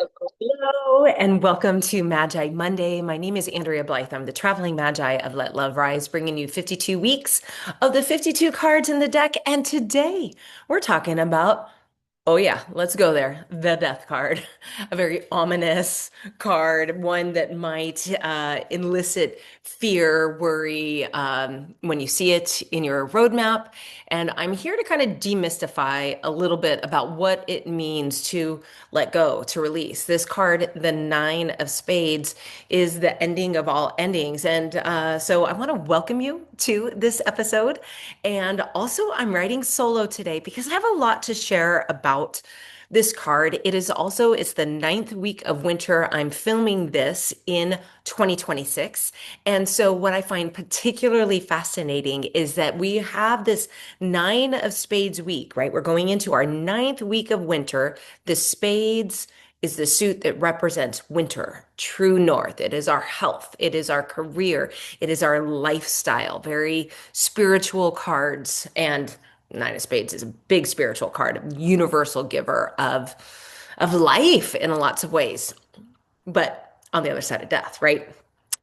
Hello and welcome to Magi Monday. My name is Andrea Blythe. I'm the traveling Magi of Let Love Rise, bringing you 52 weeks of the 52 cards in the deck. And today we're talking about, oh yeah, let's go there. The Death card, a very ominous card, one that might elicit fear, worry when you see it in your roadmap. And I'm here to kind of demystify a little bit about what it means to let go, to release. This card, the Nine of Spades, is the ending of all endings. And so I want to welcome you to this episode. And also, I'm writing solo today because I have a lot to share about this card. It's the ninth week of winter. I'm filming this in 2026. And so what I find particularly fascinating is that we have this Nine of Spades week, right? We're going into our ninth week of winter. The spades is the suit that represents winter, true north. It is our health. It is our career. It is our lifestyle, very spiritual cards. And Nine of Spades is a big spiritual card, a universal giver of life in lots of ways, but on the other side of death, right?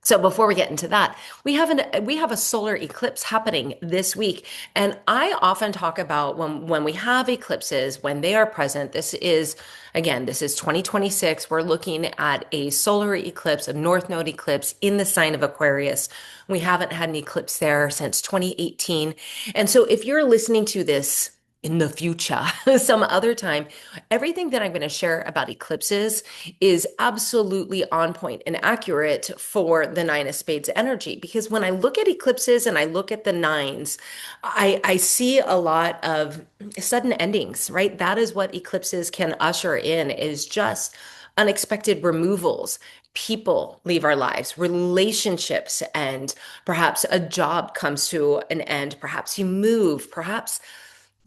So before we get into that, we have a solar eclipse happening this week, and I often talk about when we have eclipses, when they are present. This is 2026. We're looking at a solar eclipse, a north node eclipse in the sign of Aquarius. We haven't had an eclipse there since 2018. And so if you're listening to this in the future, some other time, everything that I'm going to share about eclipses is absolutely on point and accurate for the Nine of Spades energy. Because when I look at eclipses and I look at the nines, I see a lot of sudden endings, right? That is what eclipses can usher in, is just unexpected removals. People leave our lives, relationships end, perhaps a job comes to an end, perhaps you move, perhaps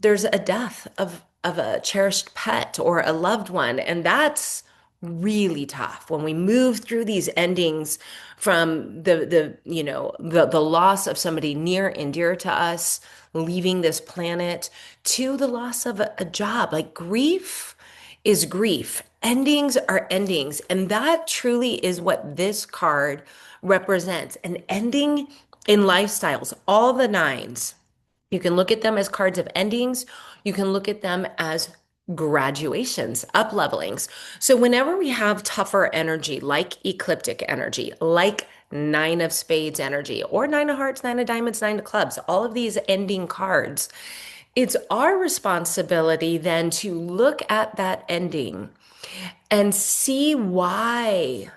there's a death of a cherished pet or a loved one, and that's really tough when we move through these endings from the loss of somebody near and dear to us, leaving this planet, to the loss of a job. Like, grief is grief. Endings are endings, and that truly is what this card represents: an ending in lifestyles, all the nines. You can look at them as cards of endings. You can look at them as graduations, up levelings. So whenever we have tougher energy, like ecliptic energy, like Nine of Spades energy, or Nine of Hearts, Nine of Diamonds, Nine of Clubs, all of these ending cards, it's our responsibility then to look at that ending and see why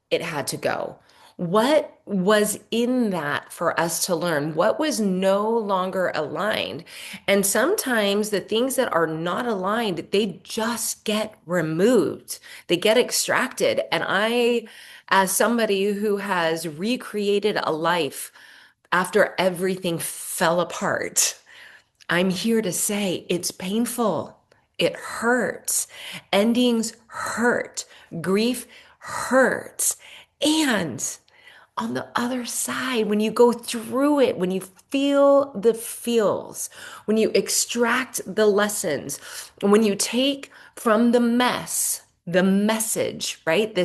it had to go. What was in that for us to learn? What was no longer aligned? And sometimes the things that are not aligned, they just get removed, they get extracted. And I, as somebody who has recreated a life after everything fell apart, I'm here to say it's painful. It hurts. Endings hurt. Grief hurts. And on the other side, when you go through it, when you feel the feels, when you extract the lessons, when you take from the mess, the message, right?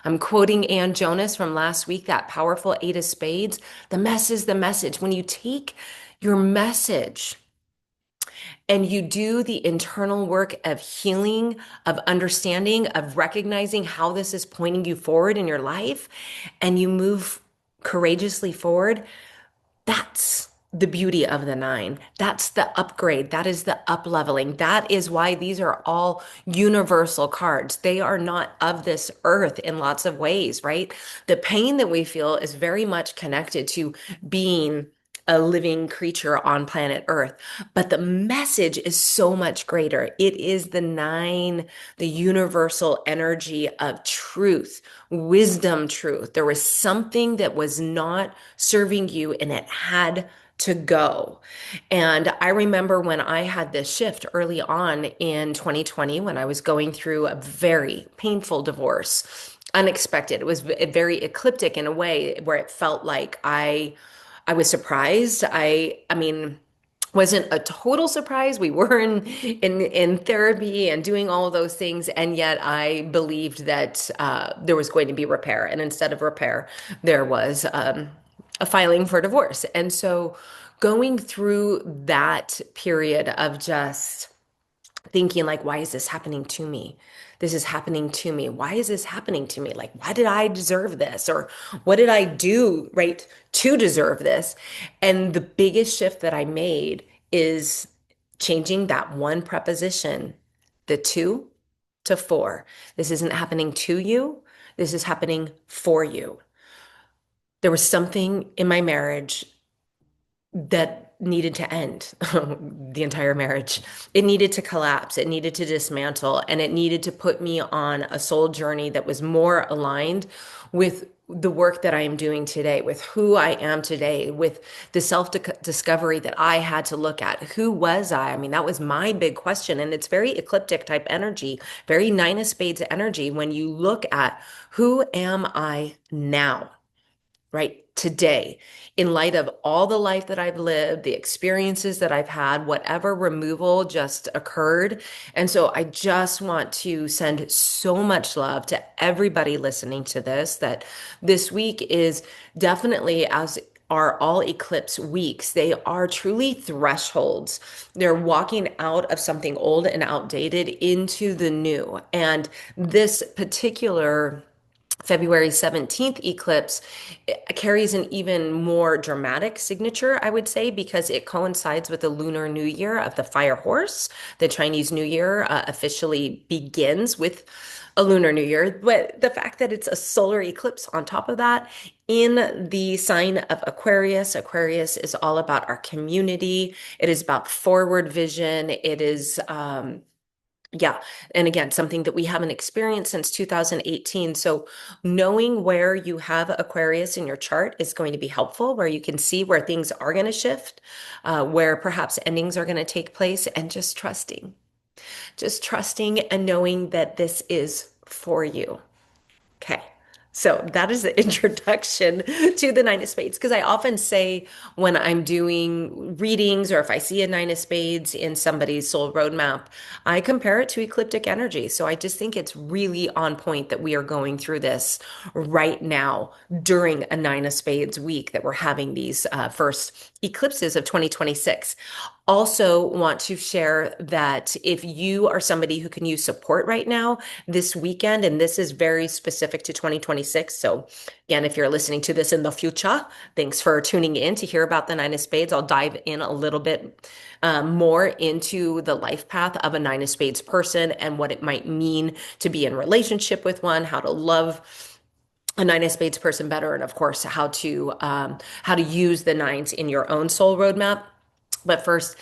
I'm quoting Ann Jonas from last week, that powerful Eight of Spades. The mess is the message. When you take your message and you do the internal work of healing, of understanding, of recognizing how this is pointing you forward in your life, and you move courageously forward, that's the beauty of the nine. That's the upgrade. That is the up leveling. That is why these are all universal cards. They are not of this earth in lots of ways, right? The pain that we feel is very much connected to being a living creature on planet Earth. But the message is so much greater. It is the nine, the universal energy of truth, wisdom, truth. There was something that was not serving you and it had to go. And I remember when I had this shift early on in 2020, when I was going through a very painful divorce, unexpected. It was very ecliptic in a way where it felt like I was surprised. I mean, wasn't a total surprise. We were in therapy and doing all of those things, and yet I believed that there was going to be repair, and instead of repair, there was a filing for divorce. And so, going through that period of just thinking like, why is this happening to me? This is happening to me. Why is this happening to me? Like, why did I deserve this? Or what did I do, right, to deserve this? And the biggest shift that I made is changing that one preposition, the to, to for. This isn't happening to you. This is happening for you. There was something in my marriage that needed to end, the entire marriage. It needed to collapse, it needed to dismantle, and it needed to put me on a soul journey that was more aligned with the work that I am doing today, with who I am today, with the self-discovery that I had to look at. Who was I? I mean, that was my big question. And it's very ecliptic type energy, very Nine of Spades energy when you look at who am I now? Right? Today, in light of all the life that I've lived, the experiences that I've had, whatever removal just occurred. And so I just want to send so much love to everybody listening to this, that this week is definitely, as are all eclipse weeks, they are truly thresholds. They're walking out of something old and outdated into the new. And this particular February 17th eclipse carries an even more dramatic signature, I would say, because it coincides with the Lunar New Year of the Fire Horse. The Chinese New Year officially begins with a Lunar New Year, but the fact that it's a solar eclipse on top of that in the sign of Aquarius. Aquarius is all about our community. It is about forward vision. It is, yeah. And again, something that we haven't experienced since 2018. So knowing where you have Aquarius in your chart is going to be helpful, where you can see where things are going to shift, where perhaps endings are going to take place, and just trusting and knowing that this is for you. Okay. So that is the introduction to the Nine of Spades. Because I often say when I'm doing readings or if I see a Nine of Spades in somebody's soul roadmap, I compare it to ecliptic energy. So I just think it's really on point that we are going through this right now during a Nine of Spades week, that we're having these first eclipses of 2026. Also, want to share that if you are somebody who can use support right now this weekend, and this is very specific to 2026. So, again, if you're listening to this in the future, thanks for tuning in to hear about the Nine of Spades. I'll dive in a little bit more into the life path of a Nine of Spades person and what it might mean to be in relationship with one, how to love a Nine of Spades person better, and of course, how to use the nines in your own soul roadmap. But first,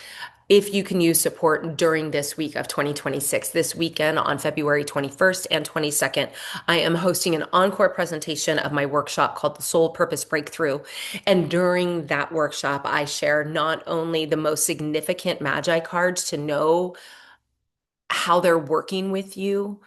if you can use support during this week of 2026, this weekend on February 21st and 22nd, I am hosting an encore presentation of my workshop called the Soul Purpose Breakthrough. And during that workshop, I share not only the most significant Magi cards to know how they're working with you,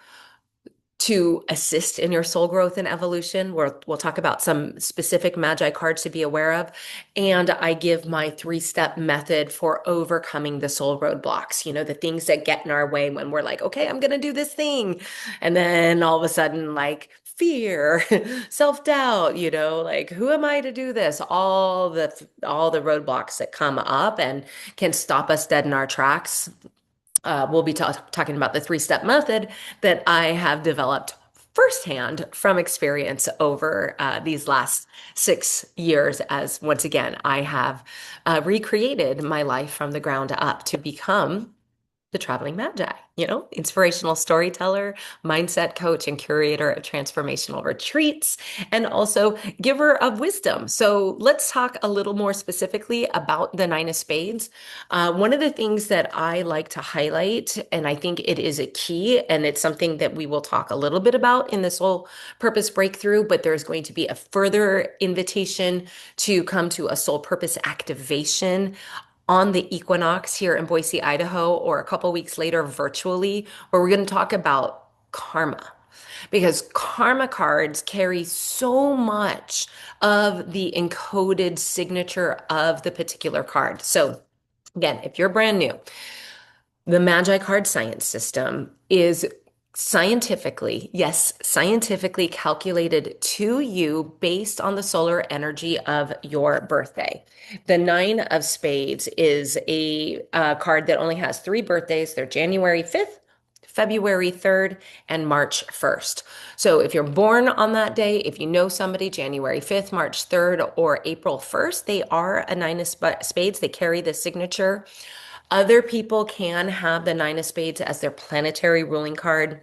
to assist in your soul growth and evolution. We'll talk about some specific Magi cards to be aware of. And I give my 3-step method for overcoming the soul roadblocks, the things that get in our way when we're like, okay, I'm going to do this thing. And then all of a sudden, like fear, self-doubt, like who am I to do this? All the roadblocks that come up and can stop us dead in our tracks. We'll be talking about the 3-step method that I have developed firsthand from experience over these last 6 years, as once again, I have recreated my life from the ground up to become the traveling magi, inspirational storyteller, mindset coach, and curator of transformational retreats, and also giver of wisdom. So let's talk a little more specifically about the Nine of Spades. One of the things that I like to highlight, and I think it is a key, and it's something that we will talk a little bit about in the Soul Purpose Breakthrough, but there's going to be a further invitation to come to a soul purpose activation on the equinox here in Boise, Idaho, or a couple weeks later virtually, where we're going to talk about karma. Because karma cards carry so much of the encoded signature of the particular card. So Again, if you're brand new, the Magi card science system is scientifically, yes, scientifically calculated to you based on the solar energy of your birthday. The Nine of Spades is a card that only has three birthdays. They're January 5th, February 3rd, and March 1st. So if you're born on that day, if you know somebody January 5th, March 3rd, or April 1st, they are a Nine of Spades. They carry the signature. Other people can have the Nine of Spades as their planetary ruling card.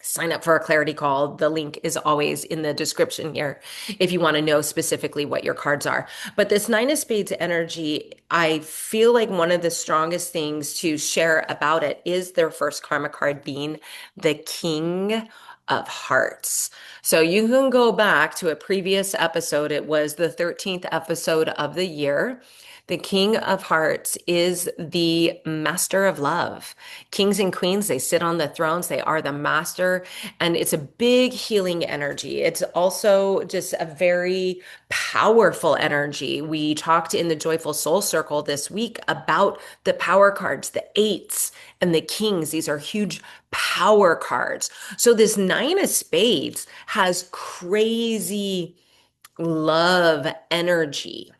Sign up for a clarity call. The link is always in the description here if you want to know specifically what your cards are. But this Nine of Spades energy, I feel like one of the strongest things to share about it is their first karma card being the King of Hearts. So you can go back to a previous episode. It was the 13th episode of the year. The King of Hearts is the master of love. Kings and queens, they sit on the thrones. They are the master, and it's a big healing energy. It's also just a very powerful energy. We talked in the Joyful Soul Circle this week about the power cards, the eights and the kings. These are huge power cards. So this Nine of Spades has crazy love energy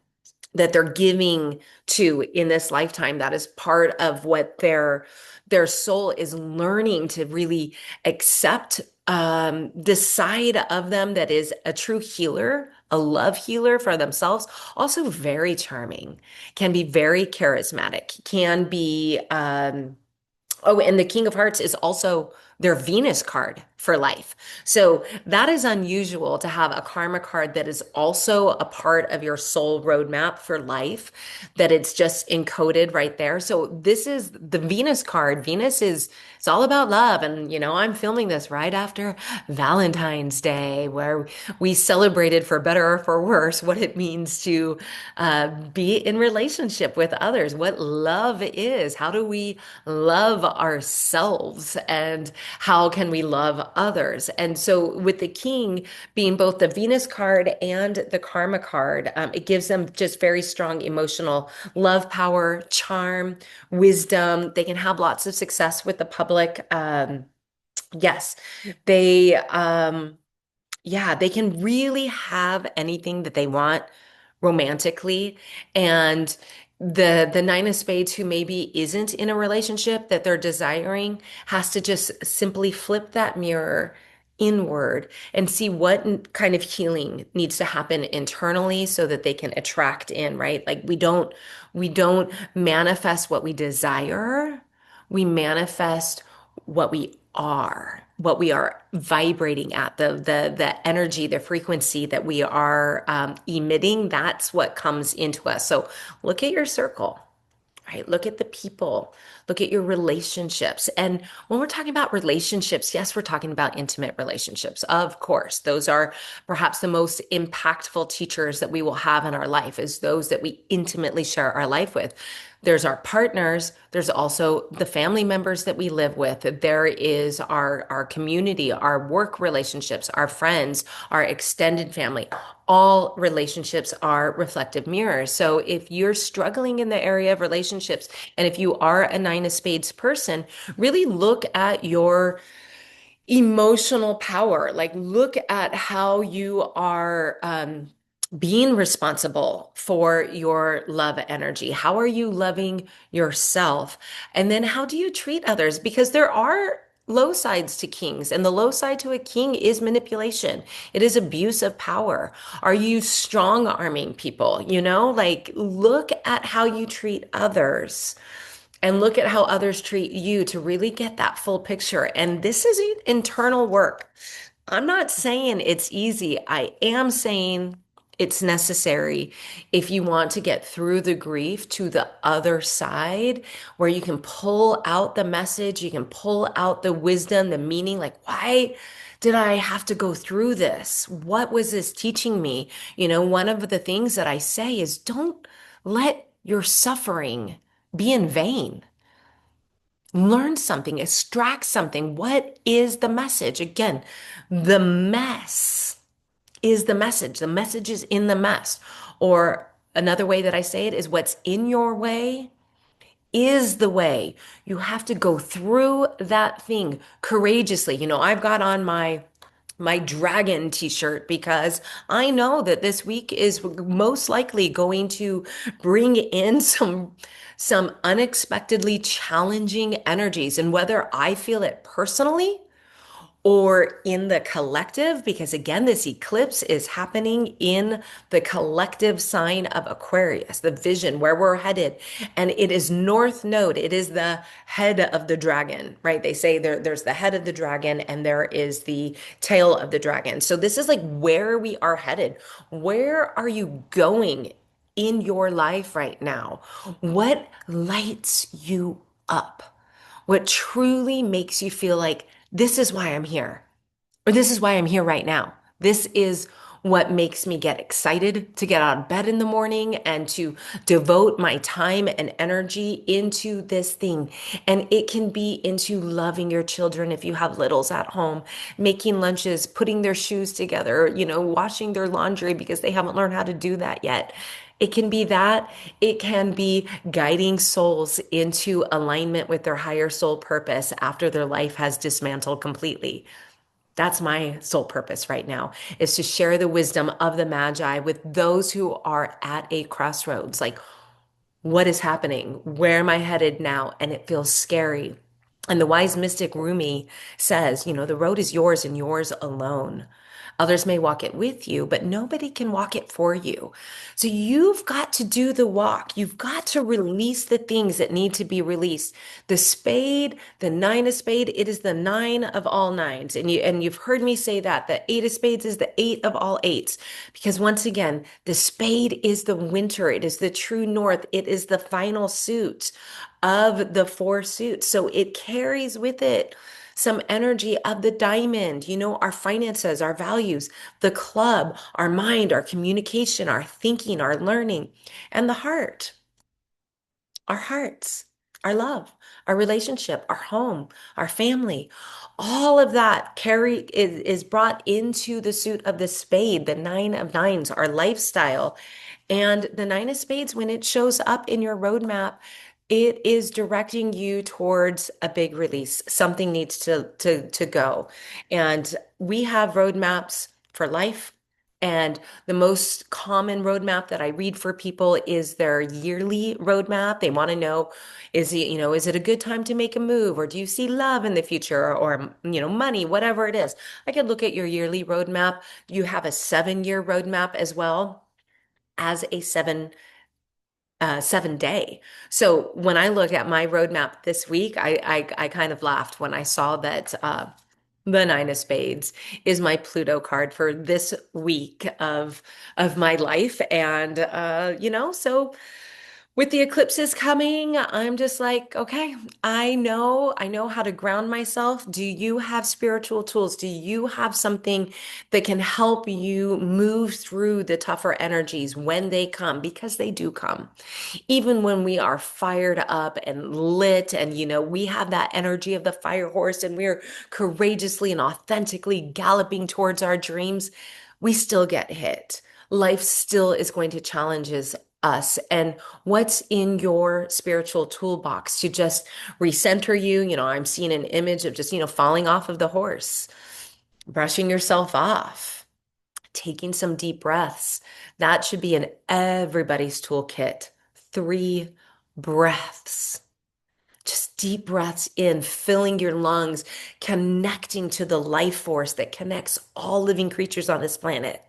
that they're giving to in this lifetime. That is part of what their soul is learning to really accept, the side of them that is a true healer, a love healer for themselves. Also very charming, can be very charismatic, can be oh, and the King of Hearts is also their Venus card for life. So that is unusual to have a karma card that is also a part of your soul roadmap for life, that it's just encoded right there. So this is the Venus card. Venus is, it's all about love. And, I'm filming this right after Valentine's Day, where we celebrated, for better or for worse, what it means to be in relationship with others, what love is. How do we love ourselves, and how can we love others? And so with the king being both the Venus card and the karma card, it gives them just very strong emotional love, power, charm, wisdom. They can have lots of success with the public. Yes, they yeah, they can really have anything that they want romantically. And the Nine of Spades, who maybe isn't in a relationship that they're desiring, has to just simply flip that mirror inward and see what kind of healing needs to happen internally so that they can attract in, right? Like we don't manifest what we desire. We manifest what we are vibrating at, the energy, the frequency that we are emitting. That's what comes into us. So look at your circle, right? Look at the people, look at your relationships. And when we're talking about relationships, yes, we're talking about intimate relationships. Of course, those are perhaps the most impactful teachers that we will have in our life, is those that we intimately share our life with. There's our partners. There's also the family members that we live with. There is our community, our work relationships, our friends, our extended family. All relationships are reflective mirrors. So if you're struggling in the area of relationships, and if you are a Nine of Spades person, really look at your emotional power. Like, look at how you are being responsible for your love energy. How are you loving yourself? And then how do you treat others? Because there are low sides to kings, and the low side to a king is manipulation. It is abuse of power. Are you strong arming people? Like, look at how you treat others and look at how others treat you to really get that full picture. And this is internal work. I'm not saying it's easy. I am saying it's necessary if you want to get through the grief to the other side, where you can pull out the message, you can pull out the wisdom, the meaning, like, why did I have to go through this? What was this teaching me? One of the things that I say is, don't let your suffering be in vain. Learn something, extract something. What is the message? Again, the mess is the message. The message is in the mess. Or another way that I say it is, what's in your way is the way. You have to go through that thing courageously. I've got on my dragon t-shirt because I know that this week is most likely going to bring in some unexpectedly challenging energies, and whether I feel it personally or in the collective, because again, this eclipse is happening in the collective sign of Aquarius, the vision where we're headed. And it is North Node. It is the head of the dragon, right? They say there's the head of the dragon and there is the tail of the dragon. So this is like where we are headed. Where are you going in your life right now? What lights you up? What truly makes you feel like this is why I'm here, or this is why I'm here right now. This is what makes me get excited to get out of bed in the morning and to devote my time and energy into this thing. And it can be into loving your children if you have littles at home, making lunches, putting their shoes together, washing their laundry because they haven't learned how to do that yet. It can be that. It can be guiding souls into alignment with their higher soul purpose after their life has dismantled completely. That's my sole purpose right now, is to share the wisdom of the Magi with those who are at a crossroads. Like, what is happening? Where am I headed now? And it feels scary. And the wise mystic Rumi says, the road is yours and yours alone. Others may walk it with you, but nobody can walk it for you. So you've got to do the walk. You've got to release the things that need to be released. The spade, the nine of spade, it is the nine of all nines. And you've heard me say that the eight of spades is the eight of all eights. Because once again, the spade is the winter. It is the true north. It is the final suit of the four suits. So it carries with it some energy of the diamond, our finances, our values, the club, our mind, our communication, our thinking, our learning, and the heart, our hearts, our love, our relationship, our home, our family. All of that is brought into the suit of the spade, the nine of nines, our lifestyle. And the nine of spades, when it shows up in your roadmap, it is directing you towards a big release. Something needs to go. And we have roadmaps for life. And the most common roadmap that I read for people is their yearly roadmap. They want to know, is it a good time to make a move? Or do you see love in the future? Or, money, whatever it is. I could look at your yearly roadmap. You have a 7-year roadmap as well as a 7 day. So when I look at my roadmap this week, I kind of laughed when I saw that the Nine of Spades is my Pluto card for this week of my life. And so with the eclipses coming, I'm just like, okay, I know how to ground myself. Do you have spiritual tools? Do you have something that can help you move through the tougher energies when they come? Because they do come. Even when we are fired up and lit, and we have that energy of the fire horse and we're courageously and authentically galloping towards our dreams, we still get hit. Life still is going to challenge us. And what's in your spiritual toolbox to just recenter you? I'm seeing an image of just, falling off of the horse, brushing yourself off, taking some deep breaths. That should be in everybody's toolkit. 3 breaths. Just deep breaths in, filling your lungs, connecting to the life force that connects all living creatures on this planet,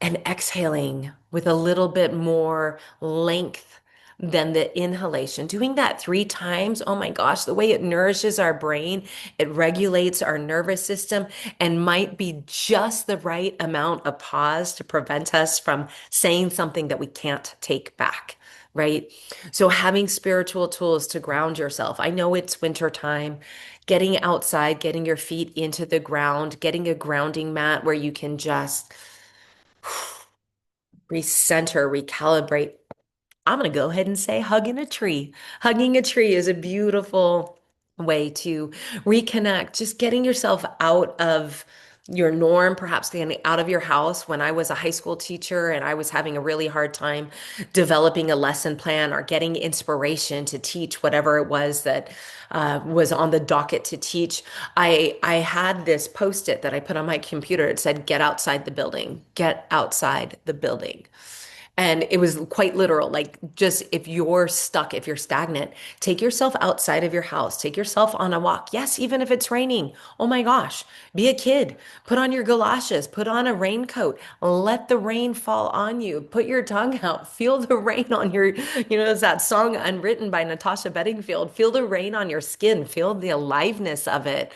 and exhaling with a little bit more length than the inhalation. Doing that 3 times, oh my gosh, the way it nourishes our brain, it regulates our nervous system, and might be just the right amount of pause to prevent us from saying something that we can't take back. Right? So having spiritual tools to ground yourself. I know it's winter time. Getting outside, getting your feet into the ground, getting a grounding mat where you can just recenter, recalibrate. I'm going to go ahead and say hugging a tree. Hugging a tree is a beautiful way to reconnect, just getting yourself out of your norm, perhaps getting out of your house. When I was a high school teacher and I was having a really hard time developing a lesson plan or getting inspiration to teach whatever it was that was on the docket to teach, I had this post-it that I put on my computer. It said, "Get outside the building, get outside the building." And it was quite literal, like just if you're stuck, if you're stagnant, take yourself outside of your house, take yourself on a walk. Yes, even if it's raining. Oh my gosh, be a kid. Put on your galoshes, put on a raincoat, let the rain fall on you. Put your tongue out, feel the rain on your, there's that song Unwritten by Natasha Bedingfield. Feel the rain on your skin, feel the aliveness of it.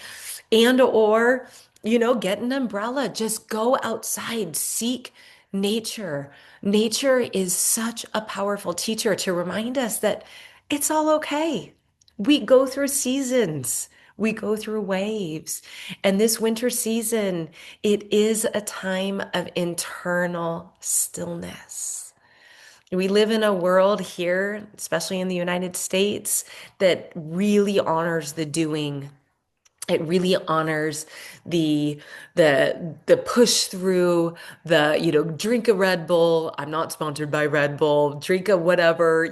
And or, get an umbrella, just go outside, seek nature. Nature is such a powerful teacher to remind us that it's all okay. We go through seasons. We go through waves. And this winter season, it is a time of internal stillness. We live in a world here, especially in the United States, that really honors the doing. It really honors the push through, the drink a Red Bull. I'm not sponsored by Red Bull. Drink a whatever,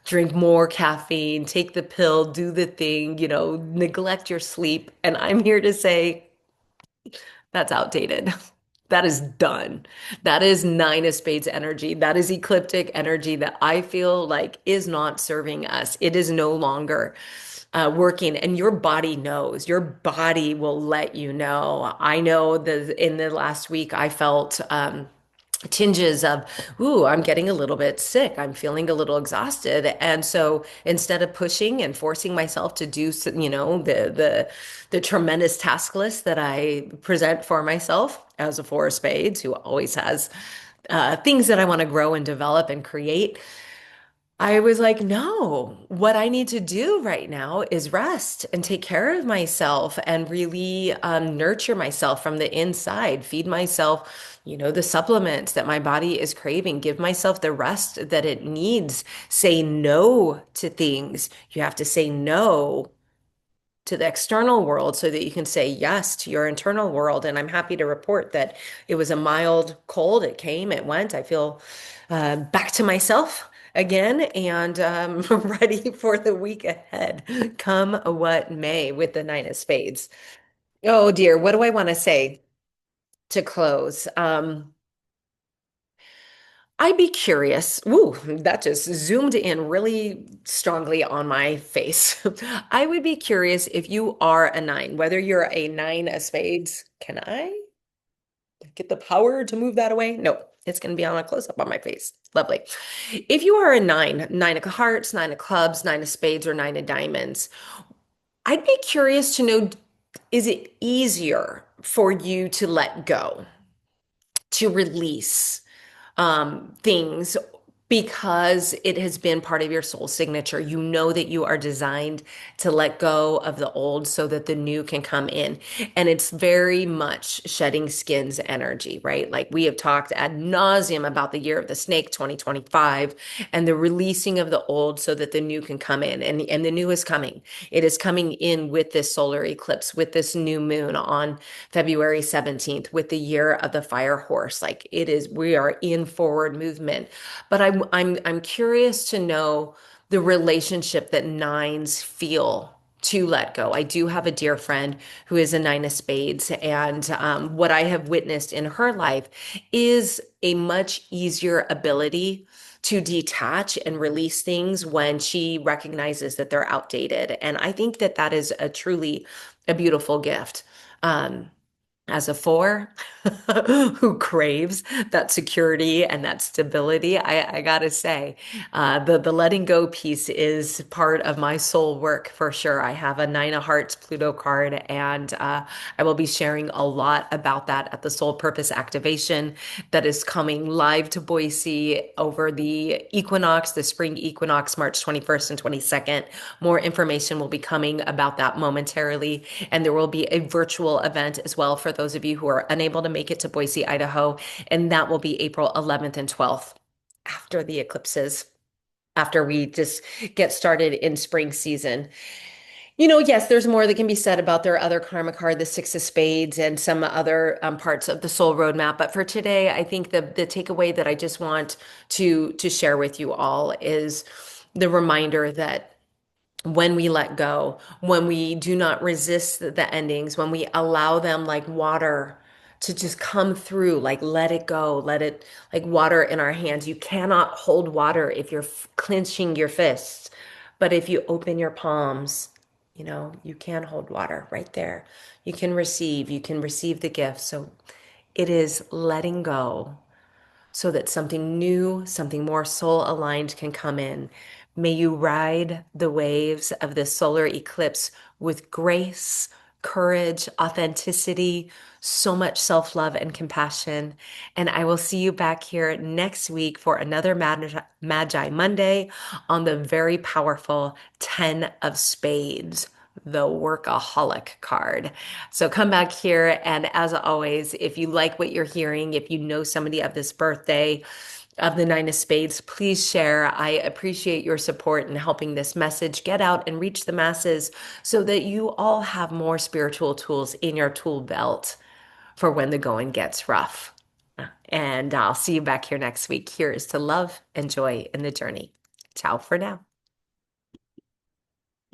drink more caffeine, take the pill, do the thing, neglect your sleep. And I'm here to say that's outdated. That is done. That is Nine of Spades energy. That is ecliptic energy that I feel like is not serving us. It is no longer working, and your body knows. Your body will let you know. I know that in the last week I felt tinges of, ooh, I'm getting a little bit sick. I'm feeling a little exhausted. And so instead of pushing and forcing myself to do, the tremendous task list that I present for myself as a Four of Spades, who always has things that I want to grow and develop and create, I was like, no, what I need to do right now is rest and take care of myself and really nurture myself from the inside, feed myself, the supplements that my body is craving, give myself the rest that it needs, say no to things. You have to say no to the external world so that you can say yes to your internal world. And I'm happy to report that it was a mild cold. It came, it went. I feel back to myself again and ready for the week ahead, come what may, with the Nine of Spades. Oh dear, what do I want to say to close? I'd be curious. Ooh, that just zoomed in really strongly on my face. I would be curious if you are a nine, whether you're a nine of spades. Can I get the power to move that away? No, it's going to be on a close up on my face. Lovely. If you are a nine, nine of hearts, nine of clubs, nine of spades, or nine of diamonds, I'd be curious to know, is it easier for you to let go, to release? Things because it has been part of your soul signature. You know that you are designed to let go of the old so that the new can come in. And it's very much shedding skins energy, right? Like we have talked ad nauseum about the year of the snake 2025 and the releasing of the old so that the new can come in. And the new is coming. It is coming in with this solar eclipse, with this new moon on February 17th, with the year of the fire horse. Like it is, we are in forward movement. But I'm curious to know the relationship that nines feel to let go. I do have a dear friend who is a nine of spades, and what I have witnessed in her life is a much easier ability to detach and release things when she recognizes that they're outdated. And I think that that is a truly a beautiful gift. As a four who craves that security and that stability, I gotta say, the letting go piece is part of my soul work for sure. I have a Nine of Hearts Pluto card, and I will be sharing a lot about that at the Soul Purpose activation that is coming live to Boise over the equinox, the spring equinox, March 21st and 22nd. More information will be coming about that momentarily, and there will be a virtual event as well for those of you who are unable to make it to Boise, Idaho, and that will be April 11th and 12th after the eclipses, after we just get started in spring season. Yes, there's more that can be said about their other karma card, the Six of Spades, and some other parts of the soul roadmap. But for today, I think the takeaway that I just want to share with you all is the reminder that when we let go, when we do not resist the endings, when we allow them like water to just come through, like let it go, let it like water in our hands. You cannot hold water if you're clenching your fists, but if you open your palms, you can hold water right there. You can receive the gift. So it is letting go so that something new, something more soul aligned can come in. May you ride the waves of this solar eclipse with grace, courage, authenticity, so much self love and compassion. And I will see you back here next week for another Magi Monday on the very powerful 10 of Spades, the workaholic card. So come back here. And as always, if you like what you're hearing, if you know somebody of this birthday of the Nine of Spades, please share. I appreciate your support in helping this message get out and reach the masses so that you all have more spiritual tools in your tool belt for when the going gets rough. And I'll see you back here next week. Here is to love and joy in the journey. Ciao for now.